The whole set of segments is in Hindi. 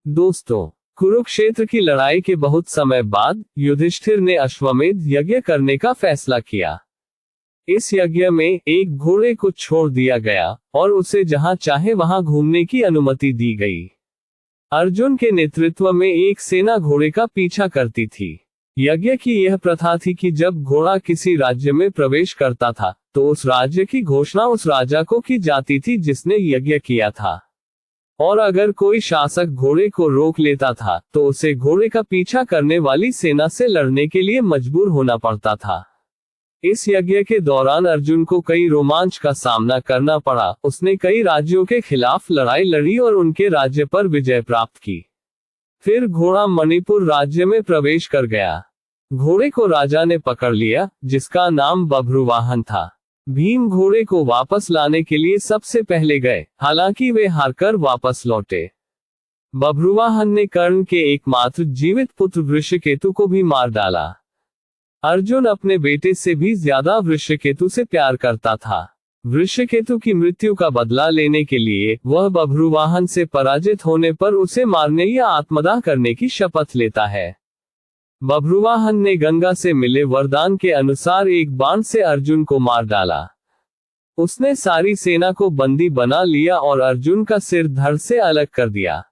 दोस्तों, कुरुक्षेत्र की लड़ाई के बहुत समय बाद युधिष्ठिर ने अश्वमेध यज्ञ करने का फैसला किया। इस यज्ञ में एक घोड़े को छोड़ दिया गया और उसे जहां चाहे वहां घूमने की अनुमति दी गई। अर्जुन के नेतृत्व में एक सेना घोड़े का पीछा करती थी। यज्ञ की यह प्रथा थी कि जब घोड़ा किसी राज्य में प्रवेश करता था तो उस राज्य की घोषणा उस राजा को की जाती थी जिसने यज्ञ किया था, और अगर कोई शासक घोड़े को रोक लेता था तो उसे घोड़े का पीछा करने वाली सेना से लड़ने के लिए मजबूर होना पड़ता था। इस यज्ञ के दौरान अर्जुन को कई रोमांच का सामना करना पड़ा। उसने कई राज्यों के खिलाफ लड़ाई लड़ी और उनके राज्य पर विजय प्राप्त की। फिर घोड़ा मणिपुर राज्य में प्रवेश कर गया। घोड़े को राजा ने पकड़ लिया, जिसका नाम बभ्रुवाहन था। भीम घोड़े को वापस लाने के लिए सबसे पहले गए, हालांकि वे हारकर वापस लौटे। बभ्रुवाहन ने कर्ण के एकमात्र जीवित पुत्र वृषकेतु को भी मार डाला। अर्जुन अपने बेटे से भी ज्यादा वृषकेतु से प्यार करता था। वृषकेतु की मृत्यु का बदला लेने के लिए वह बभ्रुवाहन से पराजित होने पर उसे मारने या आत्मदाह करने की शपथ लेता है। बभ्रुवाहन ने गंगा से मिले वरदान के अनुसार एक बाण से अर्जुन को मार डाला। उसने सारी सेना को बंदी बना लिया और अर्जुन का सिर धड़ से अलग कर दिया।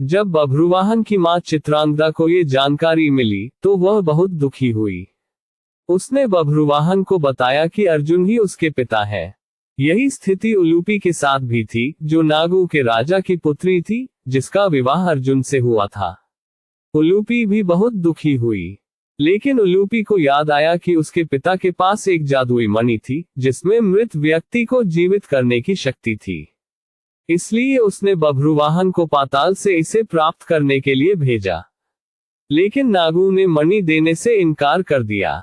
जब बभ्रुवाहन की मां चित्रांगदा को ये जानकारी मिली तो वह बहुत दुखी हुई। उसने बभ्रुवाहन को बताया कि अर्जुन ही उसके पिता है। यही स्थिति उलूपी के साथ भी थी, जो नागु के राजा की पुत्री थी, जिसका विवाह अर्जुन से हुआ था। उलूपी भी बहुत दुखी हुई, लेकिन उलूपी को याद आया कि उसके पिता के पास एक जादुई मणि थी, जिसमें मृत व्यक्ति को जीवित करने की शक्ति थी। इसलिए उसने बभ्रुवाहन को पाताल से इसे प्राप्त करने के लिए भेजा, लेकिन नागु ने मणि देने से इनकार कर दिया।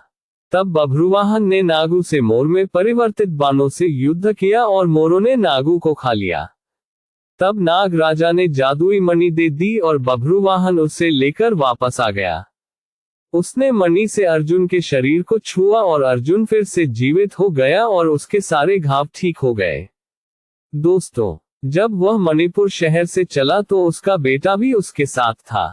तब बभ्रुवाहन ने नागु से मोर में परिवर्तित बाणों से युद्ध किया और मोरों ने नागु को खा लिया। तब नाग राजा ने जादुई मणि दे दी और बभ्रुवाहन उसे लेकर वापस आ गया। उसने मणि से अर्जुन के शरीर को छुआ और अर्जुन फिर से जीवित हो गया और उसके सारे घाव ठीक हो गए। दोस्तों, जब वह मणिपुर शहर से चला तो उसका बेटा भी उसके साथ था।